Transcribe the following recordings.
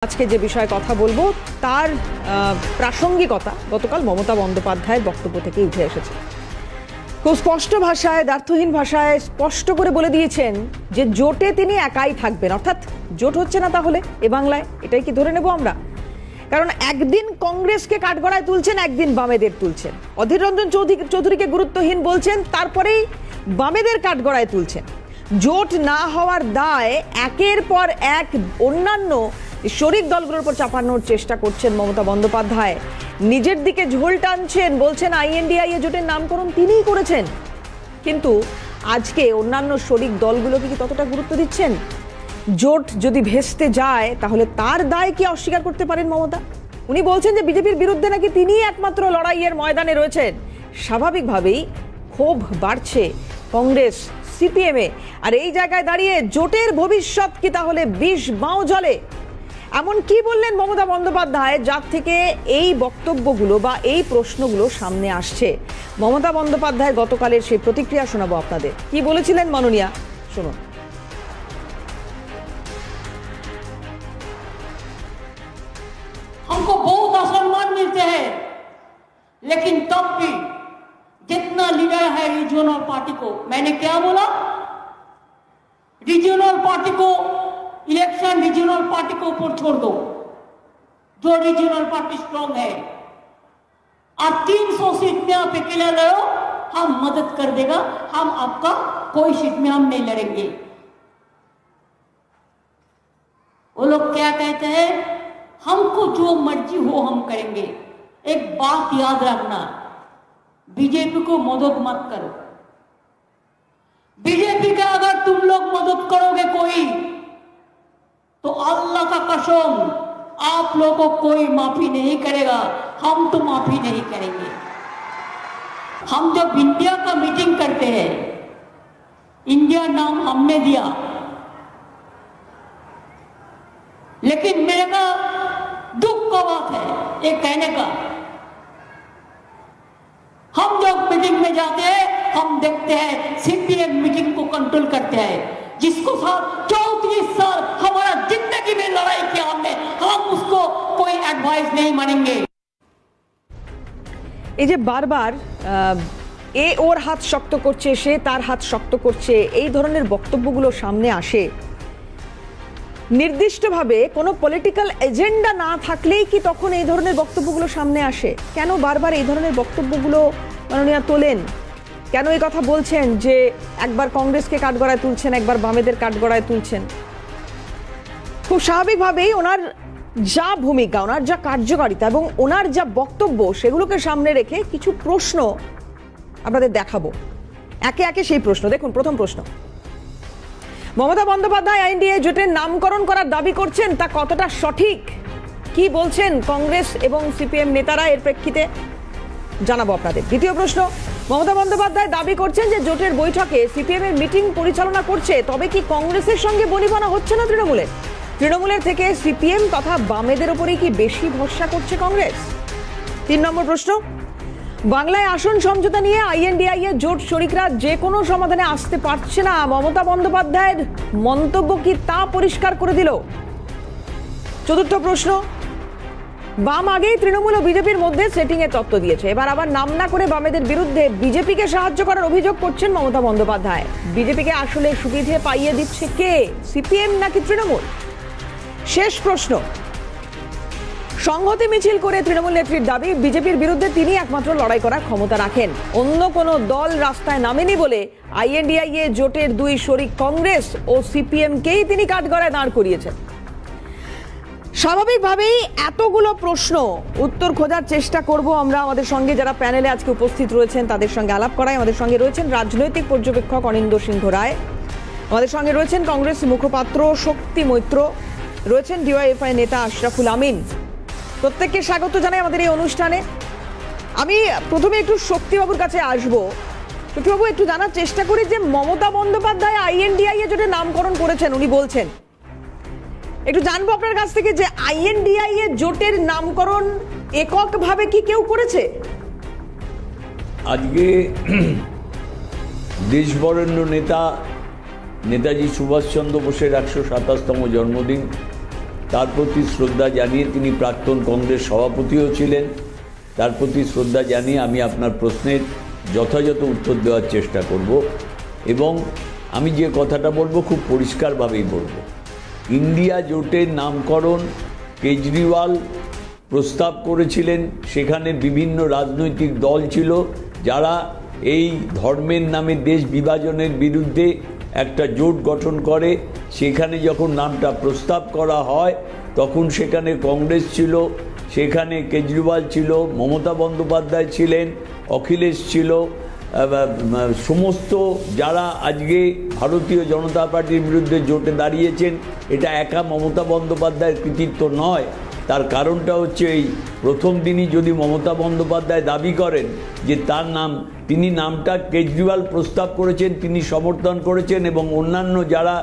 আজকে যে বিষয়ে কথা বলবো তার প্রাসঙ্গিকতা গতকাল মমতা বন্দ্যোপাধ্যায়ের বক্তব্য থেকে উঠে এসেছে। খুব স্পষ্ট ভাষায়, দ্ব্যর্থহীন ভাষায় স্পষ্ট করে বলে দিয়েছেন যে জোটে তিনি একাই থাকবেন, অর্থাৎ জোট হচ্ছে না তাহলে এ বাংলায়, এটাই কি ধরে নেব আমরা? কারণ একদিন কংগ্রেসকে কাঠগড়ায় তুলছেন, একদিন বামেদের তুলছেন। অধীর রঞ্জন চৌধুরীকে গুরুত্বহীন বলছেন, তারপরেই বামেদের কাঠগড়ায় তুলছেন। জোট না হওয়ার দায় একের পর এক অন্যান্য শরিক দলগুলোর উপর চাপানোর চেষ্টা করছেন মমতা বন্দ্যোপাধ্যায়। নিজের দিকে ঝোল টানছেন, বলছেন আইএনডিআইএ জোটের নামকরণ তিনিই করেছেন। কিন্তু আজকে অন্যান্য শরিক দলগুলোকে কি ততটা গুরুত্ব দিচ্ছেন? জোট যদি ভেস্তে যায় তাহলে তার দায় কি অস্বীকার করতে পারেন মমতা? উনি বলছেন যে বিজেপির বিরুদ্ধে নাকি তিনিই একমাত্র লড়াইয়ের ময়দানে রয়েছেন। স্বাভাবিকভাবেই ক্ষোভ বাড়ছে কংগ্রেস সিপিএমে। আর এই জায়গায় দাঁড়িয়ে জোটের ভবিষ্যৎ কি তাহলে বিষ বাও জলে? এমন কি বললেন মমতা বন্দ্যোপাধ্যায় যার থেকে এই বক্তব্যগুলো বা এই প্রশ্নগুলো সামনে আসছে? মমতা বন্দ্যোপাধ্যায়ের গতকালের সেই প্রতিক্রিয়া শোনাবো আপনাদের। কি বলেছিলেন মাননীয়া, শুনুন। हमको बहुत असम्मान मिलते हैं, लेकिन तब भी जितना लीडर है रीजनल पार्टी को, मैंने क्या बोला, रीजनल पार्टी को इलेक्शन रीजनल पार्टी को ऊपर छोड़ दो, जो रीजनल पार्टी स्ट्रांग है। आप 300 सीट में आप अकेला लड़ो, हम मदद कर देगा, हम आपका कोई सीट में हम नहीं लड़ेंगे। वो लोग क्या कहते हैं, हमको जो मर्जी हो हम करेंगे। एक बात याद रखना, बीजेपी को मदद मत करो। बीजेपी का अगर तुम लोग मदद करोगे कोई, तो अल्लाह का कसम आप लोगों को कोई माफी नहीं करेगा, हम तो माफी नहीं करेंगे। हम जब इंडिया का मीटिंग करते हैं, इंडिया नाम हमने दिया, लेकिन मेरे का दुख का बात है ये कहने का, हम जब मीटिंग में जाते हैं हम देखते हैं सीपीएम मीटिंग को कंट्रोल करते हैं, जिसको साथ 34 साल हमारा जिंदगी में लड़ाई किया हमने, हम उसको कोई एडवाइस नहीं मानेंगे। এই যে বারবার এ ওর হাত শক্ত করছে, সে তার হাত শক্ত করছে, এই ধরনের বক্তব্যগুলো সামনে আসে, নির্দিষ্টভাবে কোনো পলিটিক্যাল এজেন্ডা না থাকলেই কি তখন এই ধরনের বক্তব্যগুলো সামনে আসে? কেন বারবার এই ধরনের বক্তব্যগুলো মাননীয়া তোলেন? কেন এই কথা বলছেন যে একবার কংগ্রেসকে কাঠগড়ায় তুলছেন, একবার বামেদের কাঠগড়ায় তুলছেন? খুব স্বাভাবিকভাবেই ওনার যা ভূমিকা, ওনার যা কার্যকারিতা এবং ওনার যা বক্তব্য, সেগুলোকে সামনে রেখে কিছু প্রশ্ন আপনাদের দেখাবো। একে একে সেই প্রশ্ন দেখুন। প্রথম প্রশ্ন, মমতা বন্দ্যোপাধ্যায় আইএনডিএ জোটের নামকরণ করার দাবি করছেন, তা কতটা সঠিক? কি বলছেন কংগ্রেস এবং সিপিএম নেতারা এর প্রেক্ষিতে? জানাবো আপনাদের। দ্বিতীয় প্রশ্ন, মমতা বন্দ্যোপাধ্যায় দাবি করছেন যে জোটের বৈঠকে সিপিএম এর মিটিং পরিচালনা করছে, তবে কি কংগ্রেসের সঙ্গে বনিবনা হচ্ছে না তৃণমূলের থেকে সিপিএম তথা বামেদের উপরেই কি বেশি ভরসা করছে কংগ্রেস? 3 নম্বর প্রশ্ন, বাংলায় আসন সমঝোতা নিয়ে আইএনডিআইএ জোট শরিকরা যে কোনো সমাধানে আসতে পারছে না, মমতা বন্দ্যোপাধ্যায়ের মন্তব্য কি তা পরিষ্কার করে দিল? চতুর্থ প্রশ্ন, বাম আগেই তৃণমূল ও বিজেপির মধ্যে সেটিং এর তত্ত্ব দিয়েছে, এবার আবার নাম না করে বামেদের বিরুদ্ধে বিজেপিকে সাহায্য করার অভিযোগ করছেন মমতা বন্দ্যোপাধ্যায়। বিজেপিকে আসলে সুবিধে পাইয়ে দিচ্ছে কে, সিপিএম নাকি তৃণমূল? শেষ প্রশ্ন, সংহতি মিছিল করে তৃণমূল নেত্রীর দাবি বিজেপির বিরুদ্ধে তিনি একমাত্র লড়াই করার ক্ষমতা রাখেন, অন্য কোনো দল রাস্তায় নামেনি বলে আইএনডিআইএ জোটের 2 শরিক কংগ্রেস ও সিপিএমকেই তিনি কাঠগড়ায় দাঁড় করিয়েছেন। স্বাভাবিকভাবেই এতগুলো প্রশ্ন উত্তর খোঁজার চেষ্টা করব আমরা। আমাদের সঙ্গে যারা প্যানেলে আজকে উপস্থিত রয়েছেন তাদের সঙ্গে আলাপ করাই। আমাদের সঙ্গে রয়েছেন রাজনৈতিক পর্যবেক্ষক অনিন্দ্য সিংহ রায়, আমাদের সঙ্গে রয়েছেন কংগ্রেস মুখপাত্র শক্তি মৈত্র, রয়েছেন ডিওয়াইএফআই নেতা আশরাফুল আমিন। প্রত্যেককে স্বাগত জানাই আমাদের এই অনুষ্ঠানে। আমি প্রথমে একটু শক্তিবাবুর কাছে আসবো। শক্তিবাবু, একটু জানার চেষ্টা করি যে মমতা বন্দ্যোপাধ্যায় আইএনডিআইএ জোটের নামকরণ করেছেন, উনি বলছেন, একটু জানবো আপনার কাছ থেকে যে আইএনডিআইএ জোটের নামকরণ এককভাবে কি কেউ করেছে? আজকে দেশবরেণ্য নেতা নেতাজি সুভাষচন্দ্র বোসের 127তম জন্মদিন। তার প্রতি শ্রদ্ধা জানিয়ে, তিনি প্রাক্তন কংগ্রেস সভাপতিও ছিলেন, তার প্রতি শ্রদ্ধা জানিয়ে আমি আপনার প্রশ্নের যথাযথ উত্তর দেওয়ার চেষ্টা করব। এবং আমি যে কথাটা বলবো খুব পরিষ্কারভাবেই বলবো। ইন্ডিয়া জোটের নামকরণ কেজরিওয়াল প্রস্তাব করেছিলেন। সেখানে বিভিন্ন রাজনৈতিক দল ছিল যারা এই ধর্মের নামে দেশ বিভাজনের বিরুদ্ধে একটা জোট গঠন করে। সেখানে যখন নামটা প্রস্তাব করা হয় তখন সেখানে কংগ্রেস ছিল, সেখানে কেজরিওয়াল ছিল, মমতা বন্দ্যোপাধ্যায় ছিলেন, অখিলেশ ছিল, সমস্ত যারা আজকে ভারতীয় জনতা পার্টির বিরুদ্ধে জোটে দাঁড়িয়েছেন। এটা একা মমতা বন্দ্যোপাধ্যায়ের কৃতিত্ব নয়। তার কারণটা হচ্ছে এই প্রথম দিনই যদি মমতা বন্দ্যোপাধ্যায় দাবি করেন যে তার নাম, তিনি নামটা কেজরিওয়াল প্রস্তাব করেছেন, তিনি সমর্থন করেছেন, এবং অন্যান্য যারা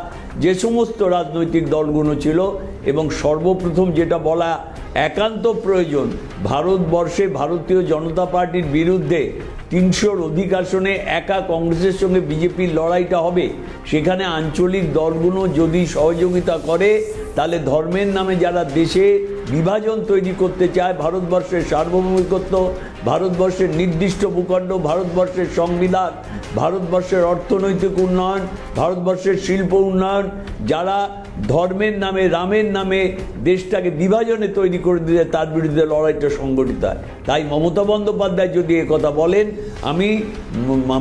যে সমস্ত রাজনৈতিক দলগুলো ছিল, এবং সর্বপ্রথম যেটা বলা একান্ত প্রয়োজন, ভারতবর্ষে ভারতীয় জনতা পার্টির বিরুদ্ধে 300-র অধিক আসনে একা কংগ্রেসের সঙ্গে বিজেপির লড়াইটা হবে। সেখানে আঞ্চলিক দলগুলো যদি সহযোগিতা করে তাহলে ধর্মের নামে যারা দেশে বিভাজন তৈরি করতে চায়, ভারতবর্ষের সার্বভৌমিকত্ব, ভারতবর্ষের নির্দিষ্ট ভূখণ্ড, ভারতবর্ষের সংবিধান, ভারতবর্ষের অর্থনৈতিক উন্নয়ন, ভারতবর্ষের শিল্প উন্নয়ন, যারা ধর্মের নামে, রামের নামে দেশটাকে বিভাজনে তৈরি করে দিতে, তার বিরুদ্ধে লড়াইটা সংগঠিত হয়। তাই মমতা বন্দ্যোপাধ্যায় যদি কথা বলেন, আমি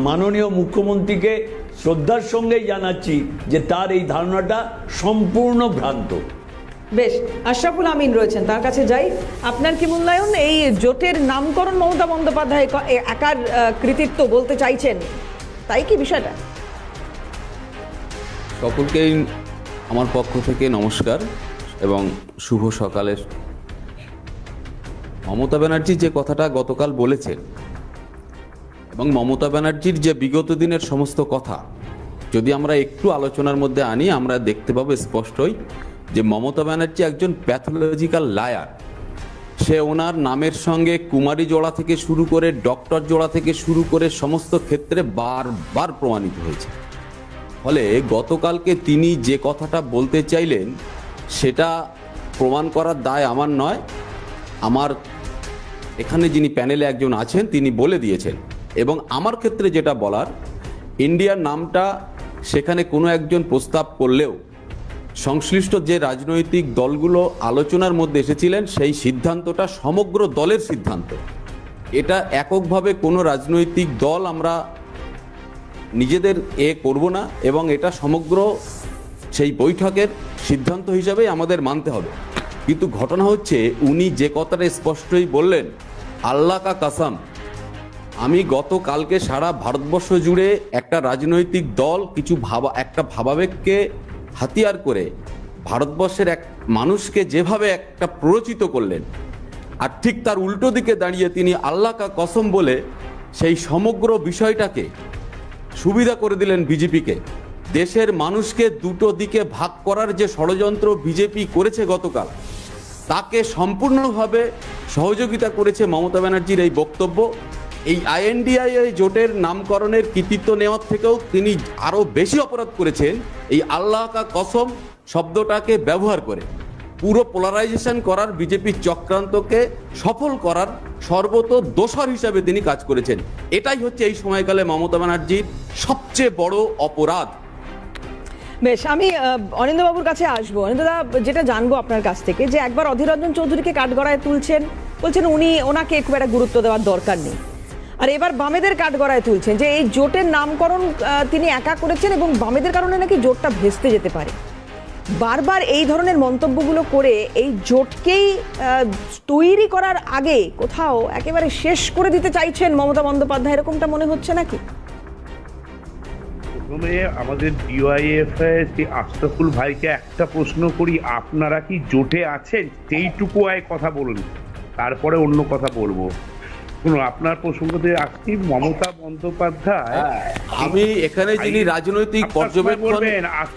মাননীয় মুখ্যমন্ত্রীকে শ্রদ্ধার সঙ্গেই জানাচ্ছি যে তার এই ধারণাটা সম্পূর্ণ ভ্রান্ত। বেশ, আশরাফুল আমিন রয়েছেন, তার কাছে যাই। আপনার কি মূল্যায়ন, এই জোটের নামকরণ মমতা বন্দ্যোপাধ্যায় একার কৃতিত্ব বলতে চাইছেন, তাই কি বিষয়টা? সকলকেই আমার পক্ষ থেকে নমস্কার এবং শুভ সকালের। মমতা ব্যানার্জি যে কথাটা গতকাল বলেছেন এবং মমতা ব্যানার্জির যে বিগত দিনের সমস্ত কথা যদি আমরা একটু আলোচনার মধ্যে আনি, আমরা দেখতে পাবো স্পষ্টই যে মমতা ব্যানার্জি একজন প্যাথোলজিক্যাল লায়ার। সে ওনার নামের সঙ্গে কুমারী জোড়া থেকে শুরু করে ডক্টর জোড়া থেকে শুরু করে সমস্ত ক্ষেত্রে বারবার প্রমাণিত হয়েছে। ফলে গতকালকে তিনি যে কথাটা বলতে চাইলেন সেটা প্রমাণ করার দায় আমার নয়, আমার এখানে যিনি প্যানেলে একজন আছেন তিনি বলে দিয়েছেন। এবং আমার ক্ষেত্রে যেটা বলার, ইন্ডিয়ার নামটা সেখানে কোনো একজন প্রস্তাব করলেও সংশ্লিষ্ট যে রাজনৈতিক দলগুলো আলোচনার মধ্যে এসেছিলেন সেই সিদ্ধান্তটা সমগ্র দলের সিদ্ধান্ত। এটা এককভাবে কোনো রাজনৈতিক দল আমরা নিজেদের করব না, এবং এটা সমগ্র সেই বৈঠকের সিদ্ধান্ত হিসাবেই আমাদের মানতে হবে। কিন্তু ঘটনা হচ্ছে উনি যে কথাটা স্পষ্টই বললেন, আল্লাহ কা কসম, আমি গতকালকে সারা ভারতবর্ষ জুড়ে একটা রাজনৈতিক দল একটা ভাবাবেগকে হাতিয়ার করে ভারতবর্ষের এক মানুষকে যেভাবে একটা প্ররোচিত করলেন, আর ঠিক তার উল্টো দিকে দাঁড়িয়ে তিনি আল্লাহ কা কসম বলে সেই সমগ্র বিষয়টাকে সুবিধা করে দিলেন বিজেপিকে। দেশের মানুষকে দুটো দিকে ভাগ করার যে ষড়যন্ত্র বিজেপি করেছে গতকাল, তাকে সম্পূর্ণভাবে সহযোগিতা করেছে মমতা ব্যানার্জির এই বক্তব্য। এই আইএনডিআই জোটের নামকরণের কৃতিত্ব নেওয়ার থেকেও তিনি আরও বেশি অপরাধ করেছেন এই আল্লাহ কা কসম শব্দটাকে ব্যবহার করে। পুরো পোলারাইজেশন করার বিজেপির চক্রান্তকে সফল করার সর্বতোদোষর হিসাবে তিনি কাজ করেছেন। এটাই হচ্ছে এই সময়কালে মমতা ব্যানার্জির সবচেয়ে বড় অপরাধ। বেশ, আমি অনিন্দ্যবাবুর কাছে আসবো। অনিন্দ্যদা, যেটা জানবো আপনার কাছ থেকে, যে একবার অধীর রঞ্জন চৌধুরীকে কাঠগড়ায় তুলছেন, বলছেন ওনাকে খুব একটা গুরুত্ব দেওয়ার দরকার নেই, আর এবার বামেদের কাঠগড়ায় তুলছেন যে এই জোটের নামকরণ তিনি একা করেছেন এবং বামেদের কারণে নাকি জোটটা ভেস্তে যেতে পারে। বারবার এই ধরনের মন্তব্যগুলো করে এই জোটকেই তৈরি করার আগে কোথাও একেবারে শেষ করে দিতে চাইছেন মমতা বন্দ্যোপাধ্যায়, এরকমটা মনে হচ্ছে নাকি? প্রথমে আমাদের ডিওয়াইএফ আশরাফুল ভাইকে একটা প্রশ্ন করি, আপনারা কি জোটে আছেন? সেইটুকু কথা বলুন, তারপরে অন্য কথা বলবো। আপনার প্রসঙ্গতে আসছি, মমতা বন্দ্যোপাধ্যায়, আমি এখানে যিনি রাজনৈতিক পর্যবেক্ষক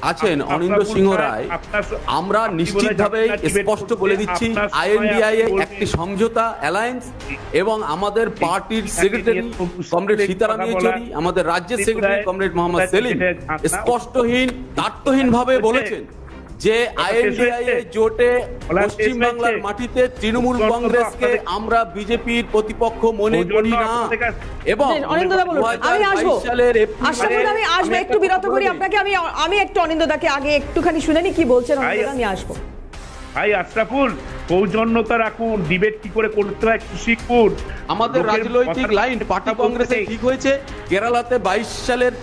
আছেন অনিন্দ্য সিংহ রায়, আমরা নিশ্চিতভাবে স্পষ্ট বলে দিচ্ছি আইএনডিআই একটি সমঝোতা অ্যালায়েন্স, এবং আমাদের পার্টির সেক্রেটারি কমরেড সীতারাম ইয়েচুরি, আমাদের রাজ্যের সেক্রেটারি কমরেড মোহাম্মদ সেলিম স্পষ্টহীন দ্বার্থহীন ভাবে বলেছেন যে আইএনডিআই জোটে পশ্চিমবাংলার মাটিতে তৃণমূল কংগ্রেসকে আমরা বিজেপির প্রতিপক্ষ মনে করি না, এবং অনিন্দদা বলুন, আমি আসবো 2022 সালের আশরাফুল, আমি আসবো, একটু বিরত করি আপনাকে। আমি একটু অনিন্দদাকে আগে একটুখানি শুনে নি কি বলছেন অনিন্দদা, আমি আসবো। ভাই আশরাফুল, সৌজন্যতা রাখুন, ডিবেট কি করে করতে হয় একটু শিখুন। আমাদের রাজনৈতিক লাইন পার্টি কংগ্রেসে ঠিক হয়েছে। কেরালাতে 22 সালের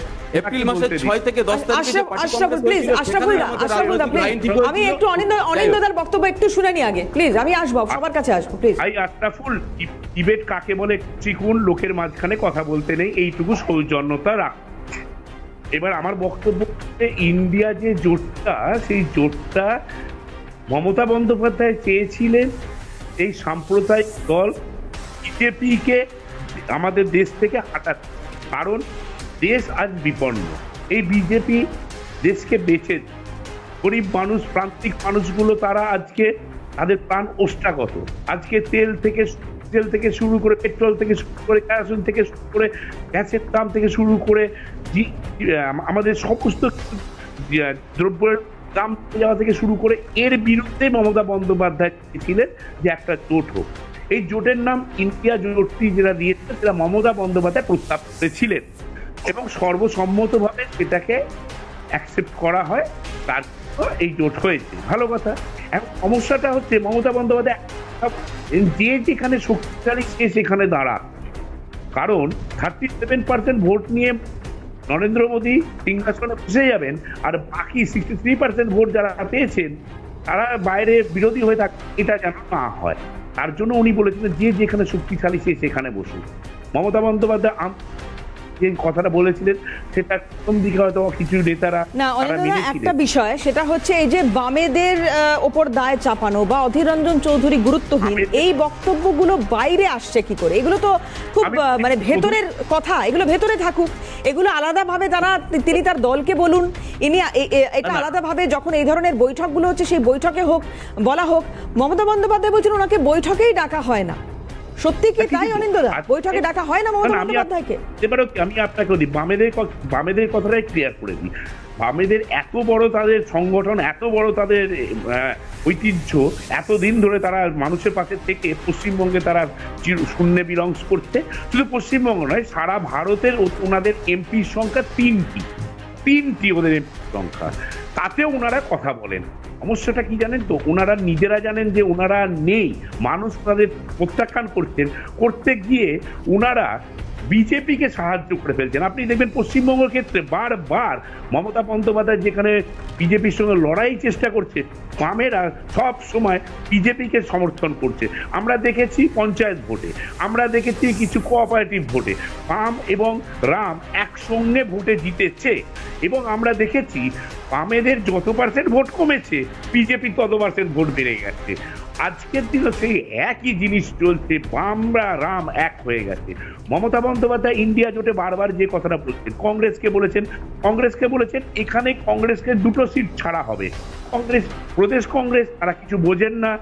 এপ্রিল মাসের 6 থেকে 10 তারিখে আশরাফুল প্লিজ, আশরাফুল দা প্লিজ, আমি একটু অনিন্দদার বক্তব্য একটু শুনে নি আগে প্লিজ। আমি আসবো, সবার কাছে আসবো প্লিজ। ভাই আশরাফুল, ডিবেট কাকে বলে শিখুন, লোকের মাঝখানে কথা বলতে নেই, এইটুকু সৌজন্যতা রাখুন। এবার আমার বক্তব্য, ইন্ডিয়া যে জোটটা, সেই জোটটা মমতা বন্দ্যোপাধ্যায় চেয়েছিলেন এই সাম্প্রদায়িক দল বিজেপিকে আমাদের দেশ থেকে হাঁটাতে, কারণ দেশ আজ বিপন্ন। এই বিজেপি দেশকে বেঁচে, গরিব মানুষ, প্রান্তিক মানুষগুলো তারা আজকে তাদের প্রাণ ওষ্ঠাগত। আজকে তেল থেকে শুরু করে, পেট্রোল থেকে শুরু করে, কেরোসিন থেকে শুরু করে, গ্যাসের দাম থেকে শুরু করে, আমাদের সমস্ত দ্রব্যের দাম যাওয়া থেকে শুরু করে, এর বিরুদ্ধে মমতা বন্দ্যোপাধ্যায় ছিলেন যে একটা জোট হোক। এই জোটের নাম ইন্ডিয়া জোটটি যেটা দিয়েছে, সেটা মমতা বন্দ্যোপাধ্যায় প্রস্তাব করেছিলেন এবং সর্বসম্মতভাবে সেটাকে অ্যাকসেপ্ট করা হয়, তারপর এই জোট হয়েছে। ভালো কথা। এখন সমস্যাটা হচ্ছে মমতা বন্দ্যোপাধ্যায় যে যেখানে শক্তিশালী সে সেখানে দাঁড়া, কারণ 37% ভোট নিয়ে নরেন্দ্র মোদী সিংহাসনে বসে যাবেন, আর বাকি 63% ভোট যারা পেয়েছেন তারা বাইরে বিরোধী হয়ে থাকে, এটা যেন না হয়। তার জন্য উনি বলেছিলেন যে যেখানে শক্তিশালী সে সেখানে বসুন। মমতা বন্দ্যোপাধ্যায় যে কথাটা বলেছিলেন সেটা প্রথম দিকে হয়তো কিছু নেতারা না, একটা বিষয় সেটা হচ্ছে এই যে বামেদের ওপর দায় চাপানো বা অধীর রঞ্জন চৌধুরী গুরুত্বহীন, এই বক্তব্যগুলো বাইরে আসছে কি করে? এগুলো তো খুব মানে ভেতরের কথা, এগুলো ভেতরে থাকুক, এগুলো আলাদাভাবে তিনি তার দলকে বলুন, এটা আলাদাভাবে যখন এই ধরনের বৈঠকগুলো হচ্ছে সেই বৈঠকে হোক, বলা হোক। মমতা বন্দ্যোপাধ্যায় বলছেন ওনাকে বৈঠকেই ডাকা হয় না, সত্যি কি তাই অনিন্দদা? বৈঠকে ডাকা হয় না মমতা বন্দ্যোপাধ্যায়কে? এবারে আমি আপনাকে বলি, বামেদের কথাটাই ক্লিয়ার করে দিই। বামেদের এত বড় তাদের সংগঠন, এত বড় তাদের ঐতিহ্য, এতদিন ধরে তারা মানুষের পাশে থেকে পশ্চিমবঙ্গে তারা শূন্যে বিলংস করছে। শুধু পশ্চিমবঙ্গ নয়, সারা ভারতের ওনাদের এমপির সংখ্যা তিনটি ওদের এমপির সংখ্যা, তাতেও ওনারা কথা বলেন। সমস্যাটা কি জানেন তো, ওনারা নিজেরা জানেন যে ওনারা নেই, মানুষ তাদের প্রত্যাখ্যান করতে গিয়ে ওনারা বিজেপিকে সাহায্য করে ফেলছেন। আপনি দেখবেন পশ্চিমবঙ্গের ক্ষেত্রে বারবার মমতা বন্দ্যোপাধ্যায় যেখানে বিজেপির সঙ্গে লড়াই চেষ্টা করছে, বামেরা সব সময় বিজেপিকে সমর্থন করছে। আমরা দেখেছি পঞ্চায়েত ভোটে, আমরা দেখেছি কিছু কোঅপারেটিভ ভোটে বাম এবং রাম একসঙ্গে ভোটে জিতেছে, এবং আমরা দেখেছি বামেদের যত পার্সেন্ট ভোট কমেছে, বিজেপি তত পার্সেন্ট ভোট বেড়ে গেছে। আজকের দিনে সেই একই জিনিস চলছে, বামরা রাম এক হয়ে গেছে। মমতা বন্দ্যোপাধ্যায় ইন্ডিয়া জোটে বারবার যে কথাটা বলছেন, কংগ্রেসকে বলেছেন এখানে কংগ্রেসকে 2টো সিট ছাড়া হবে। প্রদেশ কংগ্রেস তারা কিছু বোঝেন না,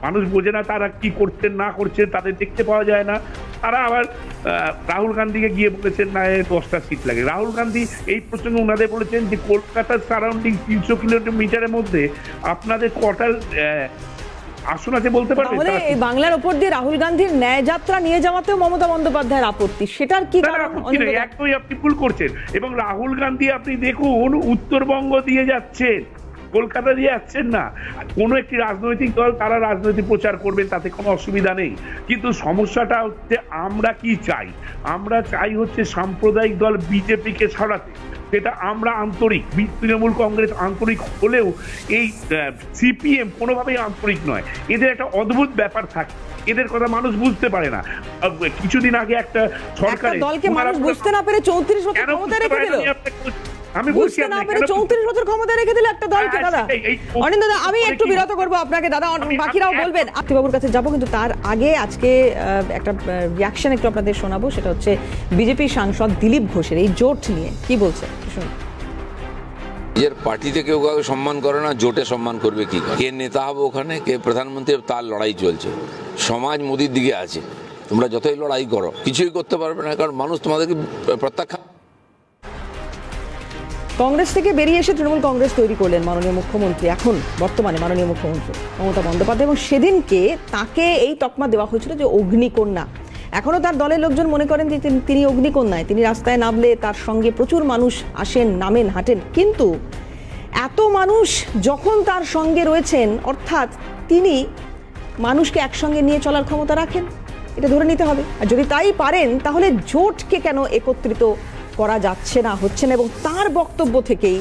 মানুষ বোঝে না তারা কি করছেন না করছেন, তাদের দেখতে পাওয়া যায় না। তারা আবার রাহুল গান্ধীকে গিয়ে বলেছেন না 10টা সিট লাগে। রাহুল গান্ধী এই প্রসঙ্গে ওনাদের বলেছেন যে কলকাতার সারাউন্ডিং 300 কিলোমিটারের মধ্যে আপনাদের কটা আসন আছে বলতে পারবেন? তাহলে এই বাংলার উপর দিয়ে রাহুল গান্ধীর ন্যায় যাত্রা নিয়ে যাওয়াতেও মমতা বন্দ্যোপাধ্যায়ের আপত্তি, সেটার কি কারণ? একদমই আপনি ভুল করছেন। এবং রাহুল গান্ধী আপনি দেখুন উত্তরবঙ্গ দিয়ে যাচ্ছেন, কলকাতা দিয়ে যাচ্ছেন না। কোনো একটি রাজনৈতিক দল তারা রাজনৈতিক প্রচার করবেন, তাতে কোনো অসুবিধা নেই, কিন্তু সমস্যাটা হচ্ছে আমরা কি চাই? আমরা চাই হচ্ছে সাম্প্রদায়িক দল বিজেপিকে সরাতে। সেটা আমরা আন্তরিক, তৃণমূল কংগ্রেস আন্তরিক হলেও এই সিপিএম কোনোভাবেই আন্তরিক নয়। এদের একটা অদ্ভুত ব্যাপার থাকে, এদের কথা মানুষ বুঝতে পারে না। কিছুদিন আগে একটা সরকার দলকে মানুষ বুঝতে না পেরে 34 বছর ক্ষমতা রেখে দিল। আমি বলছি না পেরে 34 বছর ক্ষমতা রেখে দিল একটা দলকে। দাদা অনিন্দ দাদা, আমি একটু বিরত করবো আপনাকে, দাদা বাকিরাও বলবেন। বাবুর কাছে যাবো, কিন্তু তার আগে আজকে একটা রিয়াকশন একটু আপনাদের শোনাবো। সেটা হচ্ছে বিজেপি সাংসদ দিলীপ ঘোষের এই জোট নিয়ে কি বলছে শুনুন। নিজের পার্টিতে কেউ কাউকে সম্মান করে না, জোটে সম্মান করবে কি? কে নেতা হবে ওখানে, কে প্রধানমন্ত্রী, তার লড়াই চলছে। সমাজ মোদির দিকে আছে, তোমরা যতই লড়াই করো কিছুই করতে পারবে না, কারণ মানুষ তোমাদেরকে প্রত্যাখ্যান। কংগ্রেস থেকে বেরিয়ে এসে তৃণমূল কংগ্রেস তৈরি করলেন মাননীয় মুখ্যমন্ত্রী, এখন বর্তমানে মাননীয় মুখ্যমন্ত্রী মমতা বন্দ্যোপাধ্যায়, এবং সেদিনকে তাকে এই তকমা দেওয়া হয়েছিল যে অগ্নিকন্যা। এখনও তার দলের লোকজন মনে করেন যে তিনি অগ্নিকন্যায়, তিনি রাস্তায় নামলে তার সঙ্গে প্রচুর মানুষ আসেন, নামেন, হাঁটেন। কিন্তু এত মানুষ যখন তার সঙ্গে রয়েছেন, অর্থাৎ তিনি মানুষকে একসঙ্গে নিয়ে চলার ক্ষমতা রাখেন, এটা ধরে নিতে হবে। আর যদি তাই পারেন, তাহলে জোটকে কেন একত্রিত করা যাচ্ছে না, হচ্ছে না? এবং তার বক্তব্য থেকেই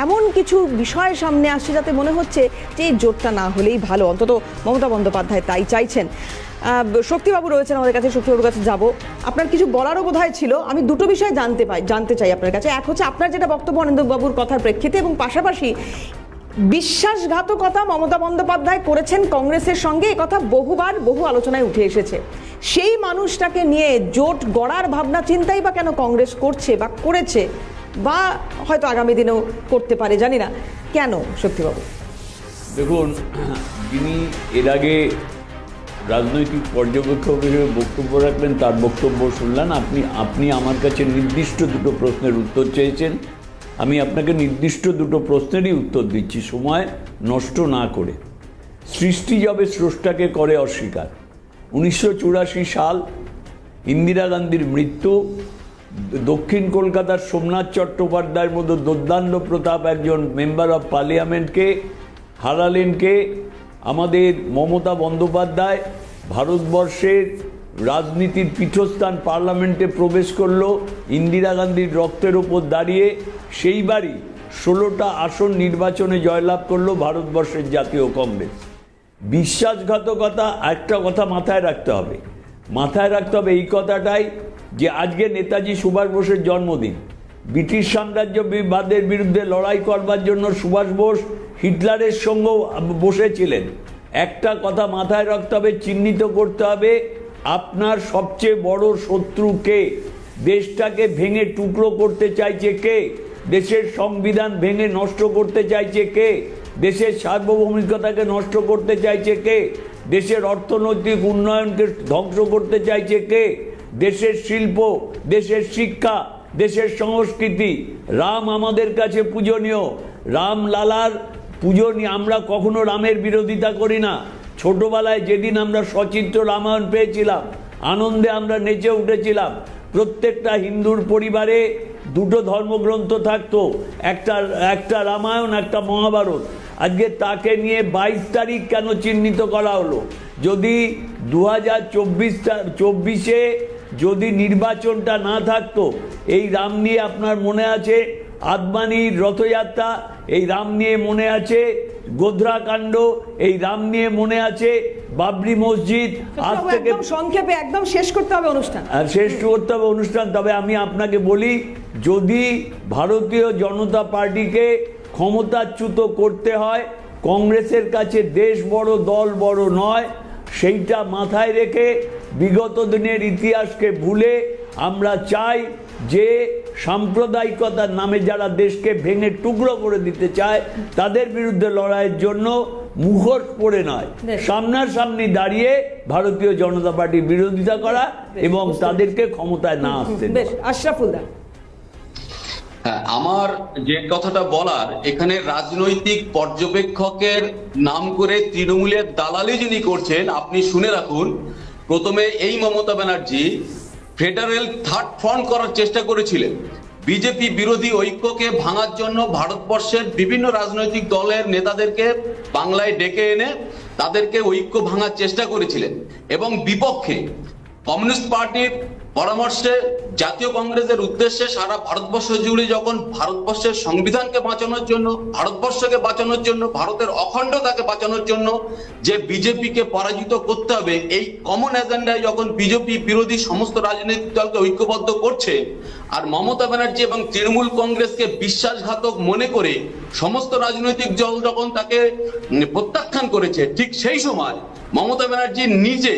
এমন কিছু বিষয় সামনে আসছে যাতে মনে হচ্ছে যে এই জোটটা না হলেই ভালো, অন্তত মমতা বন্দ্যোপাধ্যায় তাই চাইছেন। শক্তিবাবু রয়েছেন আমাদের কাছে, শক্তিবাবুর কাছে যাব। আপনার কিছু বলারও বোধহয় ছিল, আমি দুটো বিষয় জানতে চাই আপনার কাছে। এক হচ্ছে আপনার যেটা বক্তব্য অনিন্দ্যবাবুর কথার প্রেক্ষিতে, এবং পাশাপাশি বিশ্বাসঘাতকতা মমতা বন্দ্যোপাধ্যায় করেছেন কংগ্রেসের সঙ্গে, একথা বহুবার বহু আলোচনায় উঠে এসেছে। সেই মানুষটাকে নিয়ে জোট গড়ার ভাবনা চিন্তাই বা কেন কংগ্রেস করছে বা করেছে, বা হয়তো আগামী দিনেও করতে পারে, জানি না, কেন? শক্তিবাবু দেখুন, যিনি এর আগে রাজনৈতিক পর্যবেক্ষক হিসেবে বক্তব্য রাখলেন, তার বক্তব্য শুনলেন। আপনি আমার কাছে নির্দিষ্ট দুটো প্রশ্নের উত্তর চেয়েছেন, আমি আপনাকে নির্দিষ্ট দুটো প্রশ্নেরই উত্তর দিচ্ছি, সময় নষ্ট না করে। সৃষ্টি যবে স্রষ্টাকে করে অস্বীকার। 1984 সাল, ইন্দিরা গান্ধীর মৃত্যু, দক্ষিণ কলকাতার সোমনাথ চট্টোপাধ্যায়ের মতো দুর্দান্ত প্রতাপ একজন মেম্বার অফ পার্লামেন্টকে হারালেন কে? আমাদের মমতা বন্দ্যোপাধ্যায়। ভারতবর্ষের রাজনীতির পীঠস্থান পার্লামেন্টে প্রবেশ করলো ইন্দিরা গান্ধীর রক্তের ওপর দাঁড়িয়ে। সেইবারই 16টা আসন নির্বাচনে জয়লাভ করলো ভারতবর্ষের জাতীয় কংগ্রেস। বিশ্বাসঘাতকতা, একটা কথা মাথায় রাখতে হবে, এই কথাটাই যে আজকে নেতাজি সুভাষ বোসের জন্মদিন। ব্রিটিশ সাম্রাজ্যবাদের বিরুদ্ধে লড়াই করবার জন্য সুভাষ বোস হিটলারের সঙ্গেও বসেছিলেন। একটা কথা মাথায় রাখতে হবে, চিহ্নিত করতে হবে, আপনার সবচেয়ে বড় শত্রু কে? দেশটাকে ভেঙে টুকরো করতে চাইছে কে? দেশের সংবিধান ভেঙে নষ্ট করতে চাইছে কে? দেশের সার্বভৌমিকতাকে নষ্ট করতে চাইছে কে? দেশের অর্থনৈতিক উন্নয়নকে ধ্বংস করতে চাইছে কে? দেশের শিল্প, দেশের শিক্ষা, দেশের সংস্কৃতি। রাম আমাদের কাছে পূজনীয়, রামলালার পূজনীয়। আমরা কখনো রামের বিরোধিতা করি না। ছোটবেলায় যেদিন আমরা সচিত্র রামায়ণ পেয়েছিলাম, আনন্দে আমরা নেচে উঠেছিলাম। প্রত্যেকটা হিন্দুর পরিবারে দুটো ধর্মগ্রন্থ থাকতো, একটা রামায়ণ, একটা মহাভারত। আজকে তাকে নিয়ে 22 তারিখ কেন চিহ্নিত করা হলো? যদি 2024-এ যদি নির্বাচনটা না থাকতো, এই রাম নিয়ে আপনার মনে আছে আদবানির রথযাত্রা, এই রাম নিয়ে মনে আছে গোধরা কাণ্ড, এই রাম নিয়ে মনে আছে বাবরি মসজিদ। আজ থেকে সংক্ষেপে একদম শেষ করতে হবে অনুষ্ঠান। তবে আমি আপনাকে বলি, যদি ভারতীয় জনতা পার্টিকে ক্ষমতাচ্যুত করতে হয়, কংগ্রেসের কাছে দেশ বড়, দল বড় নয়। সেইটা মাথায় রেখে বিগত দিনের ইতিহাসকে ভুলে আমরা চাই যে সাম্প্রদায়িকতার নামে যারা দেশকে ভেঙে টুকরো করে দিতে চায়, তাদের বিরুদ্ধে লড়াইয়ের জন্য মুখোশ পরে নয়, সামনাসামনি দাঁড়িয়ে ভারতীয় জনতা পার্টির বিরোধিতা করা এবং তাদেরকে ক্ষমতায় না আসতে। আশরাফুল দা, আমার যে কথাটা বলার, এখানে রাজনৈতিক পর্যবেক্ষকের নাম করে তৃণমূলের দালালি যিনি করছেন, আপনি শুনে রাখুন। প্রথমে এই Mamata Banerjee federal third front করার চেষ্টা করেছিলেন। বিজেপি বিরোধী ঐক্যকে ভাঙার জন্য ভারতবর্ষের বিভিন্ন রাজনৈতিক দলের নেতাদেরকে বাংলায় ডেকে এনে তাদেরকে ঐক্য ভাঙার চেষ্টা করেছিলেন, এবং বিপক্ষে কমিউনিস্ট পার্টির পরামর্শে জাতীয় কংগ্রেসের উদ্দেশ্যে সারা ভারতবর্ষ জুড়ে যখন ভারতবর্ষের সংবিধানকে বাঁচানোর জন্য, ভারতবর্ষকে বাঁচানোর জন্য, ভারতের অখণ্ডতাকে বাঁচানোর জন্য যে বিজেপিকে পরাজিত করতে হবে, এই কমন এজেন্ডায় যখন বিজেপি বিরোধী সমস্ত রাজনৈতিক দলকে ঐক্যবদ্ধ করছে, আর মমতা ব্যানার্জি এবং তৃণমূল কংগ্রেসকে বিশ্বাসঘাতক মনে করে সমস্ত রাজনৈতিক দল যখন তাকে প্রত্যাখ্যান করেছে, ঠিক সেই সময় মমতা ব্যানার্জি নিজে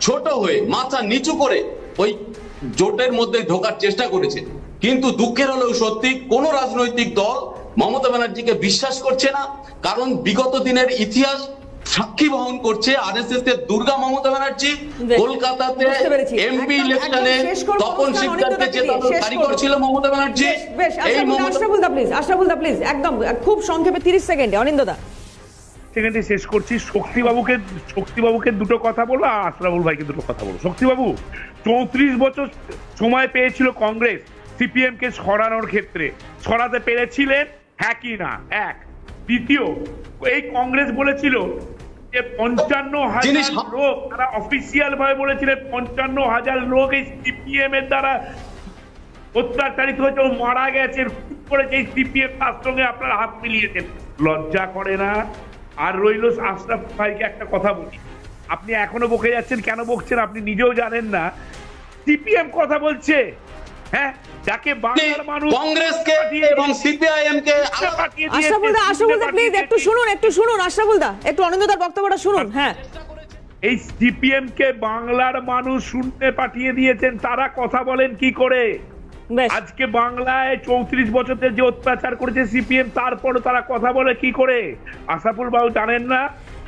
ছোট হয়ে মাথা নিচু করে ওই জোটের মধ্যে ঢোকার চেষ্টা করেছে। কিন্তু দুঃখের হলেও সত্যি, কোন রাজনৈতিক দল মমতা ব্যানার্জিকে বিশ্বাস করছে না, কারণ বিগত দিনের ইতিহাস সাক্ষী বহন করছে আরএসএস এর দুর্গা মমতা ব্যানার্জি। বেশ, কলকাতাতে বুঝতে পেরেছি। এমপি একদম ইলেকশনে শেষ করবো তপন অনুষ্ঠান, শিকদারকে অনিন্দ্যদাকে জেতানোর দিয়ে শেষ কারিগর করবো। ছিল মমতা ব্যানার্জি। বেশ, এই মমতা আশরাফুল দা প্লিজ একদম খুব সংক্ষেপে 30 সেকেন্ডে অনিন্দ্যদা। সেখানে শেষ করছি। শক্তিবাবুকে দুটো কথা বলবো আর আশরাফুল ভাইকে দুটো কথা বলবো। শক্তিবাবু 34 বছর সময় পেয়েছিল কংগ্রেস সিপিএম কে সরানোর ক্ষেত্রে, সরাতে পেরেছিলেন হ্যাঁ কি না? এক। দ্বিতীয়, এই কংগ্রেস বলেছিল যে 55,000 লোক, তারা অফিসিয়াল ভাবে বলেছিলেন 55,000 লোক এই সিপিএম এর দ্বারা অত্যাচারিত হয়েছে ও মারা গেছে, করেছে এই সিপিএম, তার সঙ্গে আপনারা হাত মিলিয়েছেন। লজ্জা করে না? আর রইল আশরাফ ভাইকে একটা কথা বলি, আপনি এখনো বকে যাচ্ছেন, কেন বকছেন আপনি নিজেও জানেন না। সিপিএম কথা বলছে, হ্যাঁ, যাকে বাংলার মানুষ কংগ্রেসকে এবং সিপিআইএম কে আশরাফুল দা প্লিজ একটু শুনুন আশরাফুল দা, একটু অনিন্দ্যদার বক্তব্যটা শুনুন। হ্যাঁ, এই সিপিএম কে বাংলার মানুষ শুনতে পাঠিয়ে দিয়েছেন, তারা কথা বলেন কি করে? বেশ, আজকে বাংলায় 34 বছরের যে অত্যাচার করেছে সিপিএম, তারপরও তারা কথা বলে কি করে? আশরাফুল বাবু জানেন না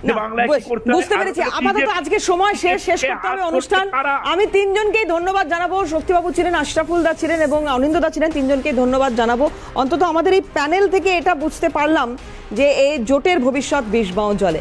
যে বাংলায় কি করতে হবে? বুঝতে পেরেছি। আপাতত আজকে সময় শেষ করতে হবে অনুষ্ঠান। আমি তিনজনকেই ধন্যবাদ জানাবো, শক্তিবাবু ছিলেন, আশরাফুল দা ছিলেন এবং অনিন্দ্যদা ছিলেন, তিনজনকেই ধন্যবাদ জানাবো। অন্তত আমাদের এই প্যানেল থেকে এটা বুঝতে পারলাম যে এই জোটের ভবিষ্যৎ বিষবাও জলে।